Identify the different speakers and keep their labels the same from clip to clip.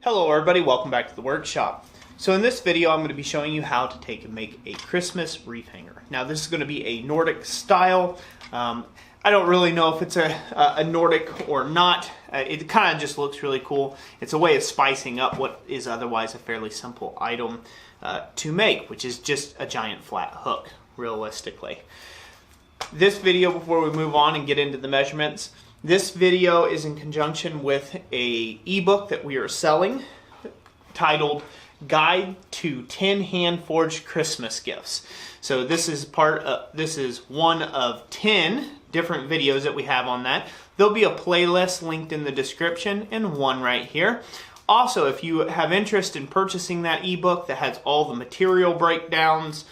Speaker 1: Hello everybody, welcome back to the workshop. So in this video I'm going to be showing you how to take and make a Christmas wreath hanger. Now this is going to be a Nordic style. I don't really know if it's a Nordic or not. It kind of just looks really cool. It's a way of spicing up what is otherwise a fairly simple item to make, which is just a giant flat hook, realistically. This video, before we move on and get into the measurements, this video is in conjunction with a ebook that we are selling titled Guide to 10 Hand-Forged Christmas Gifts. So this is one of 10 different videos that we have on that. There'll be a playlist linked in the description and one right here. Also, if you have interest in purchasing that ebook that has all the material breakdowns,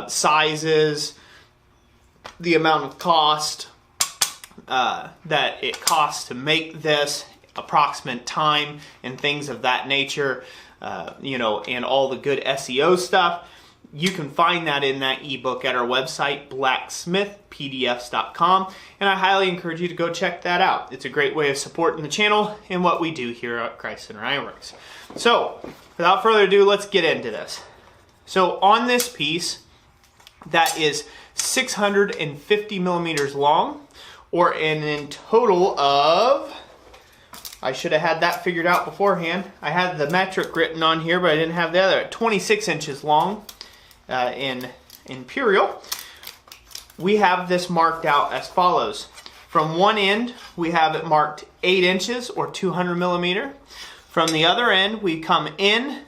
Speaker 1: sizes, the amount of cost, that it costs to make this, approximate time, and things of that nature, and all the good SEO stuff, you can find that in that ebook at our website, blacksmithpdfs.com, and I highly encourage you to go check that out. It's a great way of supporting the channel and what we do here at Chrysler Ironworks. So, without further ado, let's get into this. So, on this piece, that is 650 millimeters long, or in total of, I should have had that figured out beforehand. I had the metric written on here, but I didn't have the other. 26 inches long in imperial. We have this marked out as follows. From one end, we have it marked 8 inches or 200 millimeter. From the other end, we come in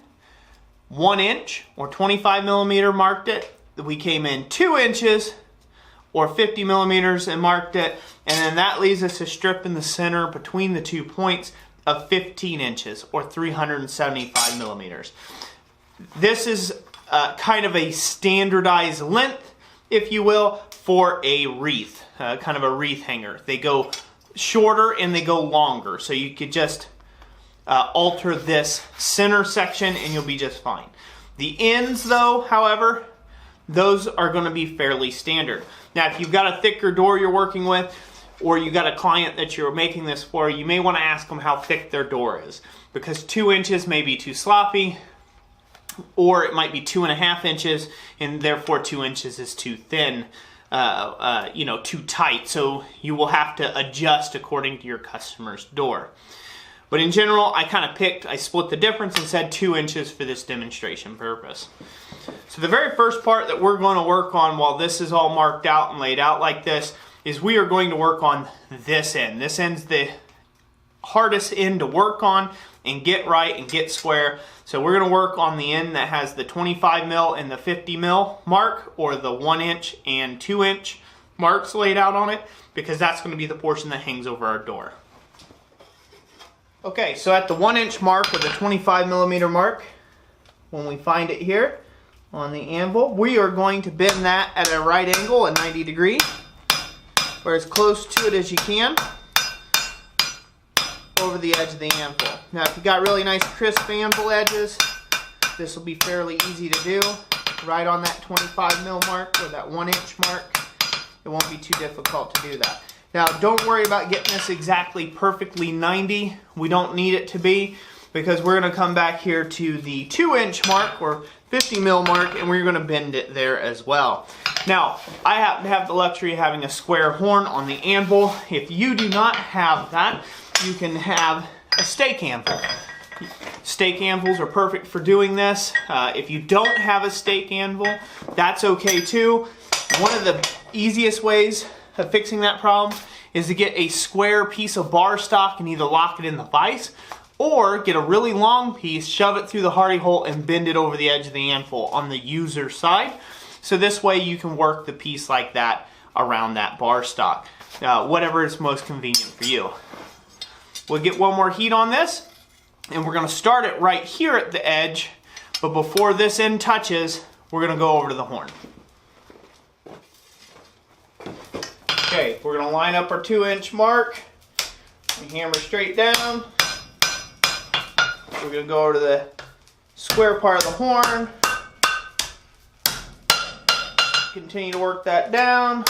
Speaker 1: 1 inch or 25 millimeter, marked it. We came in 2 inches or 50 millimeters and marked it, and then that leaves us a strip in the center between the 2 points of 15 inches or 375 millimeters. This is kind of a standardized length, if you will, for a wreath, kind of a wreath hanger. They go shorter and they go longer, so you could just alter this center section and you'll be just fine. The ends, though, however, those are going to be fairly standard. Now, if you've got a thicker door you're working with, or you've got a client that you're making this for, you may want to ask them how thick their door is, because 2 inches may be too sloppy, or it might be 2.5 inches, and therefore 2 inches is too thin, too tight. So you will have to adjust according to your customer's door. But in general, I split the difference and said 2 inches for this demonstration purpose. So the very first part that we're going to work on while this is all marked out and laid out like this is we are going to work on this end. This end's the hardest end to work on and get right and get square. So we're going to work on the end that has the 25 mil and the 50 mil mark, or the 1 inch and 2 inch marks laid out on it, because that's going to be the portion that hangs over our door. Okay, so at the 1 inch mark or the 25 millimeter mark, when we find it here on the anvil, we are going to bend that at a right angle, a 90 degree, or as close to it as you can, over the edge of the anvil. Now, if you got really nice crisp anvil edges, this will be fairly easy to do. Right on that 25 mil mark or that 1 inch mark, it won't be too difficult to do that. Now, don't worry about getting this exactly perfectly 90. We don't need it to be, because we're going to come back here to the 2 inch mark or 50 mil mark, and we're going to bend it there as well. Now, I happen to have the luxury of having a square horn on the anvil. If you do not have that, you can have a stake anvil. Stake anvils are perfect for doing this. If you don't have a stake anvil, that's okay too. One of the easiest ways of fixing that problem is to get a square piece of bar stock and either lock it in the vise, or get a really long piece, shove it through the hardy hole, and bend it over the edge of the anvil on the user side. So this way you can work the piece like that around that bar stock. Whatever is most convenient for you. We'll get one more heat on this, and we're going to start it right here at the edge, but before this end touches, we're going to go over to the horn. Okay, we're going to line up our 2 inch mark and hammer straight down. We're going to go over to the square part of the horn. Continue to work that down.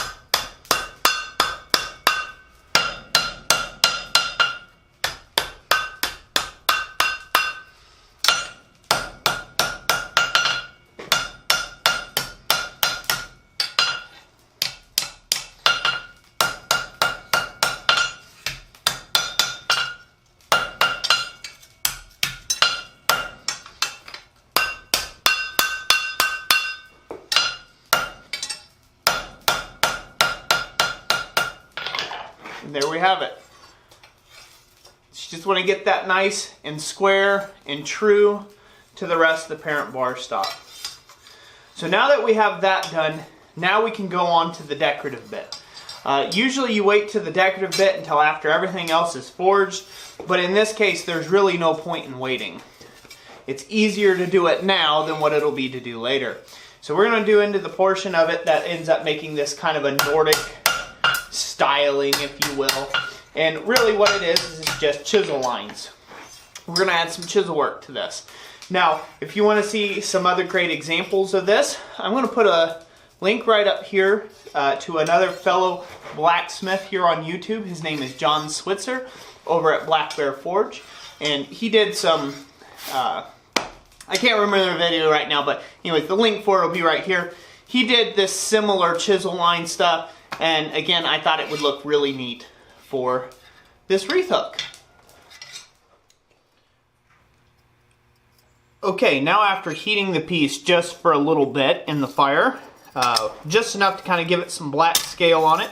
Speaker 1: And there we have it. You just want to get that nice and square and true to the rest of the parent bar stock. So now that we have that done, now we can go on to the decorative bit. Usually you wait to the decorative bit until after everything else is forged, but in this case there's really no point in waiting. It's easier to do it now than what it'll be to do later. So we're going to do into the portion of it that ends up making this kind of a Nordic styling, if you will. And really what it is just chisel lines. We're going to add some chisel work to this. Now, if you want to see some other great examples of this, I'm going to put a link right up here to another fellow blacksmith here on YouTube. His name is John Switzer over at Black Bear Forge. And he did some, I can't remember the video right now, but anyways, the link for it will be right here. He did this similar chisel line stuff, and again, I thought it would look really neat for this wreath hook. Okay, now after heating the piece just for a little bit in the fire, just enough to kind of give it some black scale on it,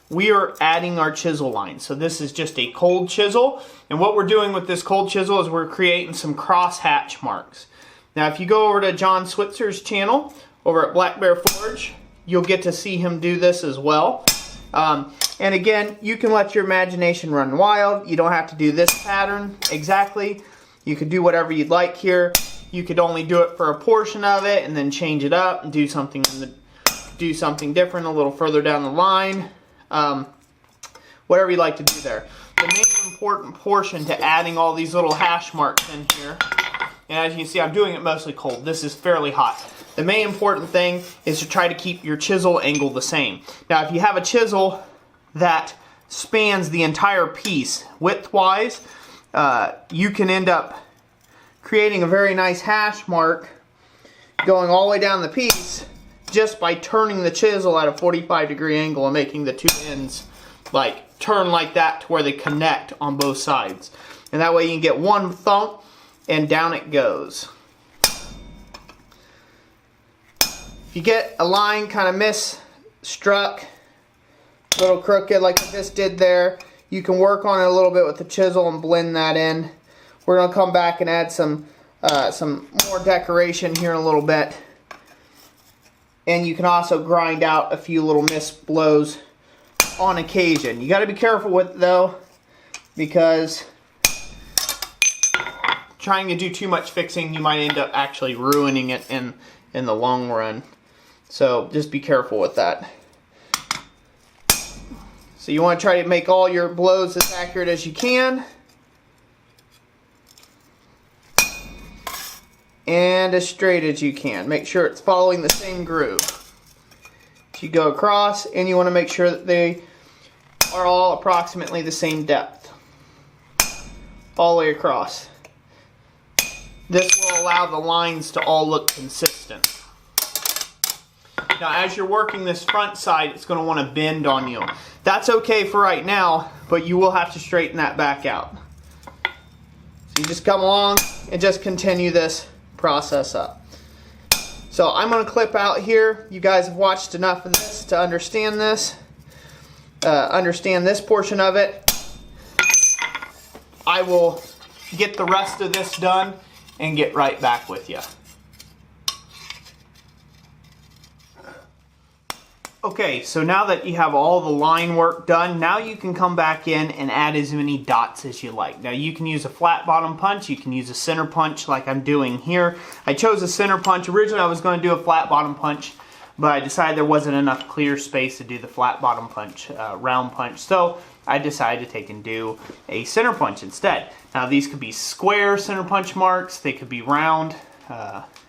Speaker 1: we are adding our chisel line. So this is just a cold chisel, and what we're doing with this cold chisel is we're creating some crosshatch marks. Now if you go over to John Switzer's channel over at Black Bear Forge, you'll get to see him do this as well. And again, you can let your imagination run wild. You don't have to do this pattern exactly. You could do whatever you'd like here. You could only do it for a portion of it and then change it up and do something different a little further down the line. Whatever you'd like to do there. The main important portion to adding all these little hash marks in here, and as you can see, I'm doing it mostly cold. This is fairly hot. The main important thing is to try to keep your chisel angle the same. Now, if you have a chisel that spans the entire piece width-wise, you can end up creating a very nice hash mark going all the way down the piece just by turning the chisel at a 45-degree angle and making the two ends like turn like that to where they connect on both sides. And that way you can get one thump and down it goes. If you get a line kind of misstruck, a little crooked like this did there, you can work on it a little bit with the chisel and blend that in. We're going to come back and add some more decoration here in a little bit. And you can also grind out a few little missed blows on occasion. You got to be careful with it though, because trying to do too much fixing, you might end up actually ruining it in the long run. So just be careful with that. So you want to try to make all your blows as accurate as you can. And as straight as you can. Make sure it's following the same groove. You go across and you want to make sure that they are all approximately the same depth. All the way across. This will allow the lines to all look consistent. Now as you're working this front side, it's going to want to bend on you. That's okay for right now, but you will have to straighten that back out. So you just come along and just continue this process up. So I'm going to clip out here. You guys have watched enough of this to understand this. Understand this portion of it. I will get the rest of this done and get right back with you. Okay, so now that you have all the line work done, now you can come back in and add as many dots as you like. Now you can use a flat bottom punch, you can use a center punch like I'm doing here. I chose a center punch. Originally I was going to do a flat bottom punch, but I decided there wasn't enough clear space to do the flat bottom punch, round punch. So I decided to take and do a center punch instead. Now these could be square center punch marks, they could be round.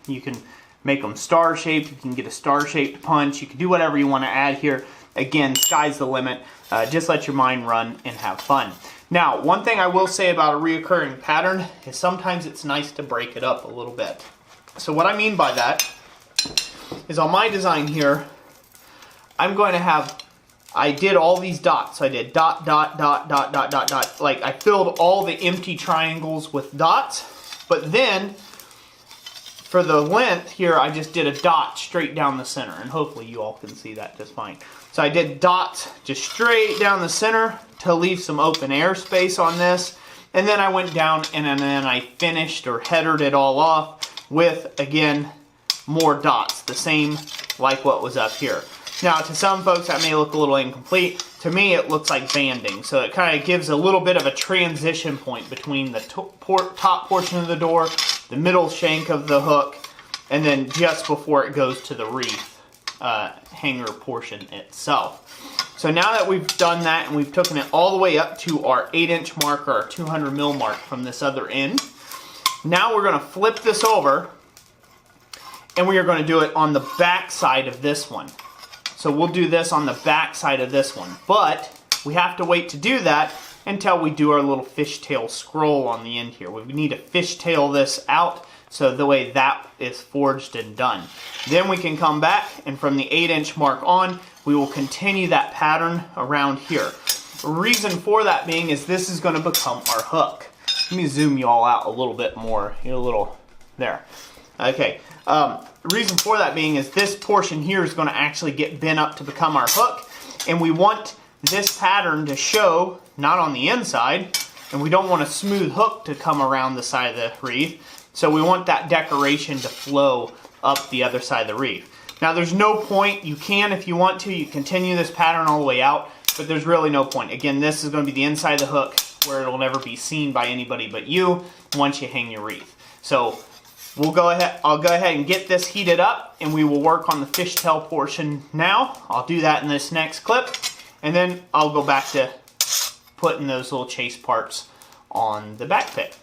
Speaker 1: You can make them star shaped, you can get a star shaped punch, you can do whatever you want to add here. Again, sky's the limit. Just let your mind run and have fun. Now, one thing I will say about a reoccurring pattern is sometimes it's nice to break it up a little bit. So what I mean by that is on my design here, I'm going to have, I did all these dots. So I did dot, dot, dot, dot, dot, dot, dot. Like I filled all the empty triangles with dots, but then for the length here, I just did a dot straight down the center, and hopefully you all can see that just fine. So I did dots just straight down the center to leave some open air space on this. And then I went down and then I finished or headered it all off with, again, more dots, the same like what was up here. Now, to some folks that may look a little incomplete. To me, it looks like banding. So it kind of gives a little bit of a transition point between the top portion of the door, the middle shank of the hook, and then just before it goes to the wreath hanger portion itself. So now that we've done that and we've taken it all the way up to our 8-inch mark or our 200 mil mark from this other end, now we're going to flip this over and we are going to do it on the back side of this one. So we'll do this on the back side of this one, but we have to wait to do that until we do our little fishtail scroll on the end here. We need to fishtail this out so the way that is forged and done. Then we can come back and from the 8-inch mark on, we will continue that pattern around here. The reason for that being is this is going to become our hook. Let me zoom you all out a little bit more. Here, a little, there. Okay. The reason for that being is this portion here is going to actually get bent up to become our hook, and we want this pattern to show not on the inside, and we don't want a smooth hook to come around the side of the wreath, so we want that decoration to flow up the other side of the wreath. Now there's no point, you can if you want to, you continue this pattern all the way out, but there's really no point. Again, this is going to be the inside of the hook where it'll never be seen by anybody but you once you hang your wreath. So I'll go ahead and get this heated up and we will work on the fishtail portion now. I'll do that in this next clip and then I'll go back to putting those little chase parts on the back pit.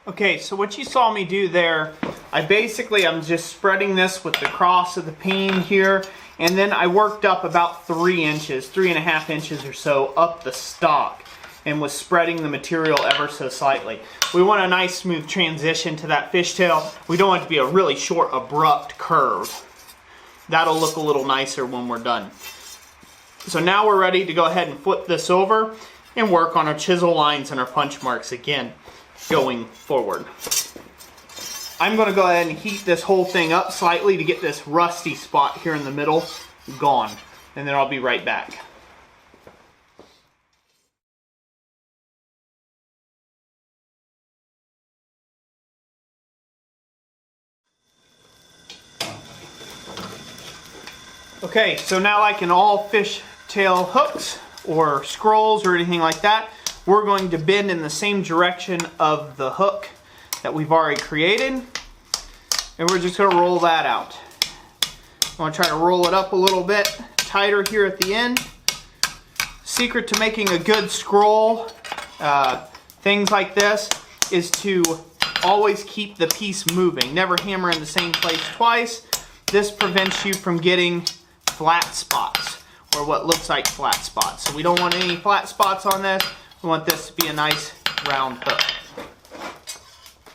Speaker 1: Okay, so what you saw me do there, I'm just spreading this with the cross of the peen here, and then I worked up about 3 inches, 3.5 inches or so up the stock, and was spreading the material ever so slightly. We want a nice smooth transition to that fishtail. We don't want it to be a really short, abrupt curve. That'll look a little nicer when we're done. So now we're ready to go ahead and flip this over and work on our chisel lines and our punch marks again going forward. I'm going to go ahead and heat this whole thing up slightly to get this rusty spot here in the middle gone, and then I'll be right back. Okay, so now like in all fishtail hooks or scrolls or anything like that, we're going to bend in the same direction of the hook that we've already created, and we're just going to roll that out. I'm going to try to roll it up a little bit tighter here at the end. Secret to making a good scroll, things like this, is to always keep the piece moving. Never hammer in the same place twice. This prevents you from getting flat spots, or what looks like flat spots. So we don't want any flat spots on this. We want this to be a nice round hook.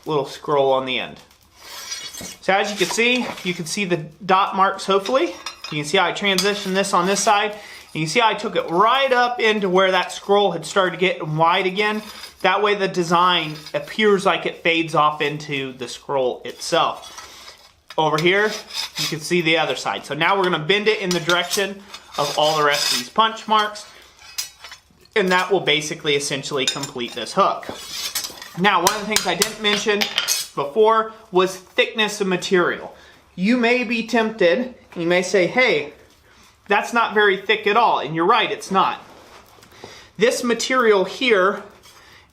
Speaker 1: Little scroll on the end. So as you can see the dot marks hopefully. You can see how I transitioned this on this side. You can see how I took it right up into where that scroll had started to get wide again. That way the design appears like it fades off into the scroll itself. Over here, you can see the other side. So now we're going to bend it in the direction of all the rest of these punch marks. And that will basically essentially complete this hook. Now, one of the things I didn't mention before was thickness of material. You may be tempted, you may say, hey, That's not very thick at all, and you're right, it's not. This material here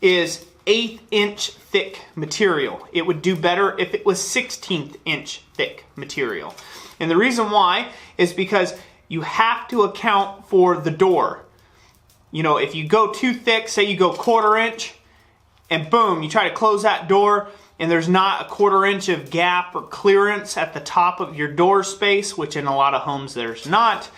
Speaker 1: is 1/8 inch thick material. It would do better if it was 1/16 inch thick material. And the reason why is because you have to account for the door. You know, if you go too thick, say you go 1/4 inch, and boom, you try to close that door, and there's not a 1/4 inch of gap or clearance at the top of your door space, which in a lot of homes there's not.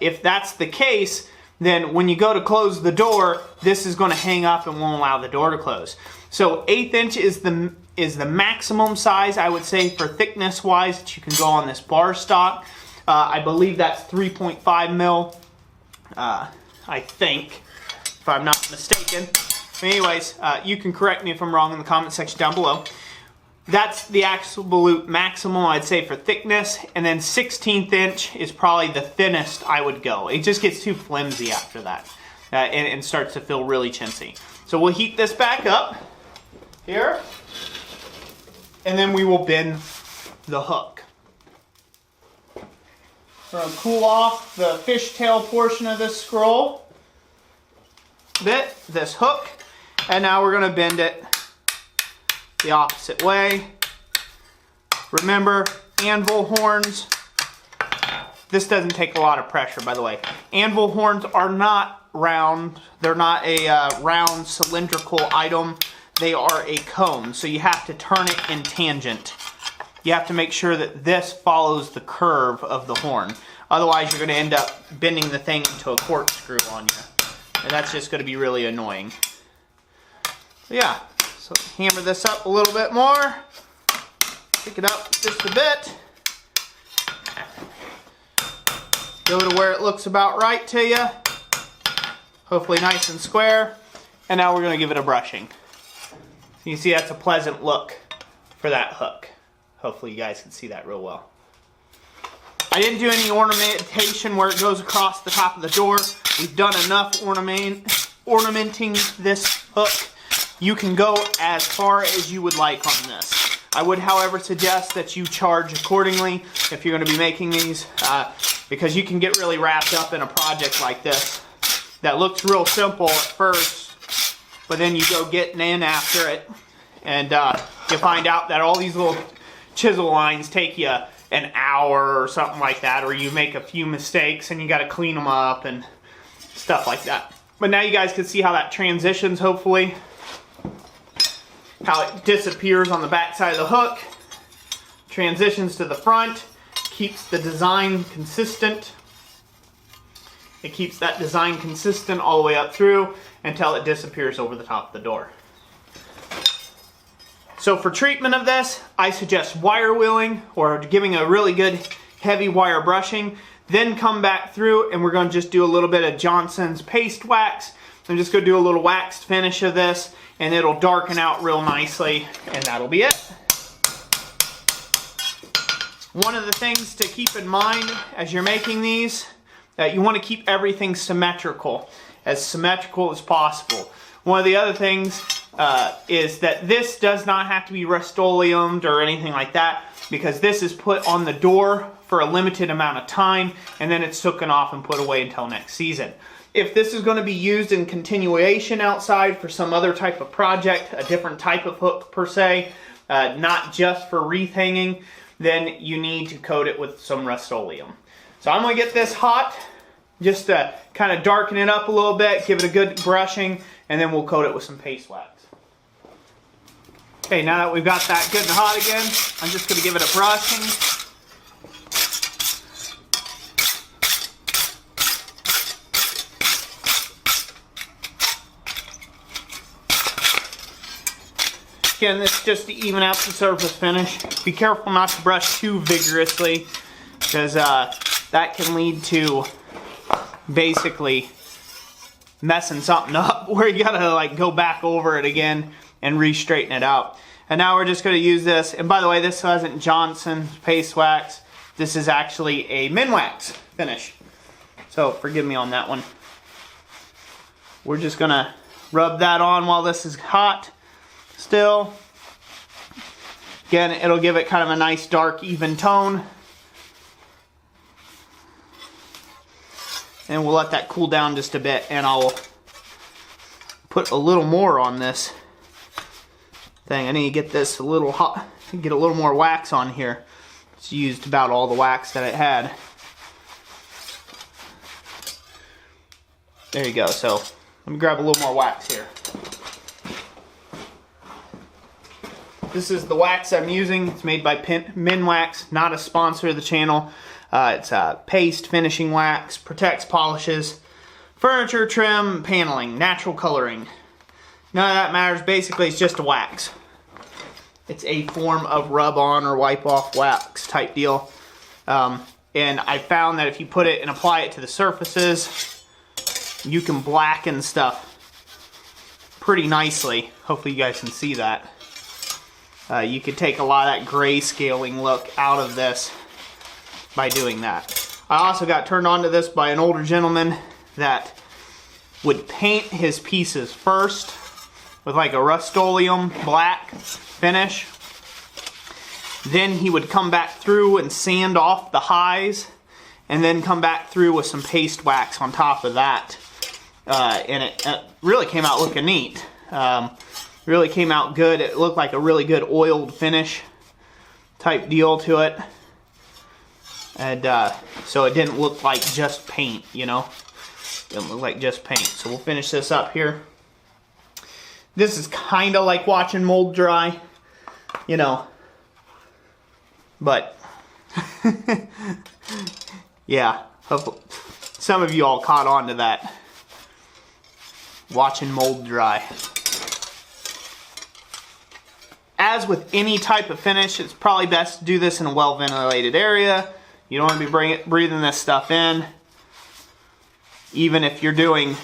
Speaker 1: If that's the case, then when you go to close the door, this is going to hang up and won't allow the door to close. So 1/8 inch is the maximum size, I would say, for thickness wise that you can go on this bar stock. I believe that's 3.5 mil, I think, if I'm not mistaken. Anyways, you can correct me if I'm wrong in the comment section down below. That's the absolute maximum, I'd say, for thickness. And then 1/16 inch is probably the thinnest I would go. It just gets too flimsy after that and starts to feel really chintzy. So we'll heat this back up here. And then we will bend the hook. We're going to cool off the fishtail portion of this scroll bit, this hook. And now we're going to bend it the opposite way. Remember, anvil horns, this doesn't take a lot of pressure, by the way. Anvil horns are not round. They're not a round cylindrical item. They are a cone, so you have to turn it in tangent. You have to make sure that this follows the curve of the horn. Otherwise, you're going to end up bending the thing into a corkscrew on you. And that's just going to be really annoying. Yeah, so hammer this up a little bit more. Pick it up just a bit. Go to where it looks about right to you. Hopefully nice and square. And now we're going to give it a brushing. You see that's a pleasant look for that hook. Hopefully you guys can see that real well. I didn't do any ornamentation where it goes across the top of the door. We've done enough ornamenting this hook. You can go as far as you would like on this. I would, however, suggest that you charge accordingly if you're going to be making these, because you can get really wrapped up in a project like this that looks real simple at first, but then you go getting in after it, and you find out that all these little chisel lines take you an hour or something like that, or you make a few mistakes and you got to clean them up and stuff like that. But now you guys can see how that transitions, hopefully. How it disappears on the back side of the hook, transitions to the front, keeps the design consistent. It keeps that design consistent all the way up through until it disappears over the top of the door. So for treatment of this, I suggest wire wheeling or giving a really good heavy wire brushing. Then come back through and we're going to just do a little bit of Johnson's paste wax. I'm just going to do a little waxed finish of this, and it'll darken out real nicely, and that'll be it. One of the things to keep in mind as you're making these, you want to keep everything symmetrical as possible. One of the other things is that this does not have to be Rust-Oleumed or anything like that, because this is put on the door for a limited amount of time, and then it's taken off and put away until next season. If this is going to be used in continuation outside for some other type of project, a different type of hook per se, not just for wreath hanging, then you need to coat it with some Rust-Oleum. So I'm going to get this hot, just to kind of darken it up a little bit, give it a good brushing, and then we'll coat it with some paste wax. Okay, now that we've got that good and hot again, I'm just going to give it a brushing. Again, this is just to even out the surface finish. Be careful not to brush too vigorously, because that can lead to basically messing something up where you gotta like go back over it again and re-straighten it out. And now we're just going to use this. And by the way, this isn't Johnson's paste wax. This is actually a Minwax finish. So forgive me on that one. We're just going to rub that on while this is hot still. Again, it'll give it kind of a nice dark even tone. and we'll let that cool down just a bit, and I'll put a little more on this thing. I need to get this a little hot, get a little more wax on here. It's used about all the wax that it had. There you go. So let me grab a little more wax here. This is the wax I'm using. It's made by Minwax, not a sponsor of the channel. It's paste finishing wax, protects, polishes, furniture trim, paneling, natural coloring. None of that matters. Basically, it's just a wax. It's a form of rub-on or wipe-off wax type deal. And I found that if you put it and apply it to the surfaces, you can blacken stuff pretty nicely. Hopefully you guys can see that. You could take a lot of that gray-scaling look out of this by doing that. I also got turned on to this by an older gentleman that would paint his pieces first with like a Rust-Oleum black finish. Then he would come back through and sand off the highs, and then come back through with some paste wax on top of that. And it really came out looking neat. Really came out good. It looked like a really good oiled finish type deal to it. And so it didn't look like just paint, you know. It didn't look like just paint. So we'll finish this up here. This is kind of like watching mold dry, you know. But, yeah. Hopefully some of you all caught on to that. Watching mold dry. As with any type of finish, it's probably best to do this in a well-ventilated area. You don't want to be breathing this stuff in. Even if you're doing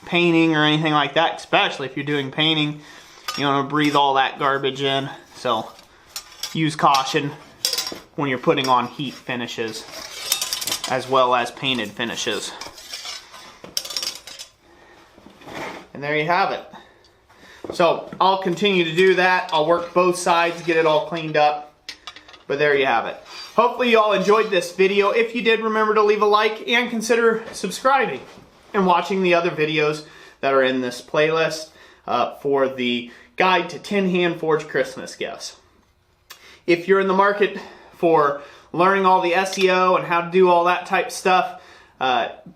Speaker 1: painting or anything like that, especially if you're doing painting, you don't want to breathe all that garbage in. So use caution when you're putting on heat finishes as well as painted finishes. And there you have it. So I'll continue to do that. I'll work both sides, get it all cleaned up. But there you have it. Hopefully you all enjoyed this video. If you did, remember to leave a like and consider subscribing and watching the other videos that are in this playlist for the guide to 10 hand-forged Christmas gifts. If you're in the market for learning all the SEO and how to do all that type stuff,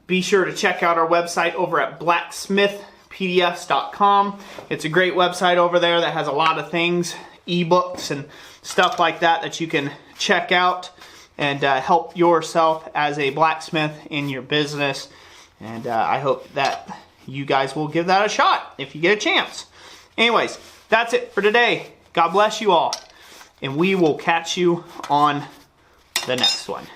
Speaker 1: be sure to check out our website over at blacksmithpdfs.com. It's a great website over there that has a lot of things, ebooks and stuff like that that you can check out and help yourself as a blacksmith in your business. And I hope that you guys will give that a shot if you get a chance. Anyways, that's it for today. God bless you all. And we will catch you on the next one.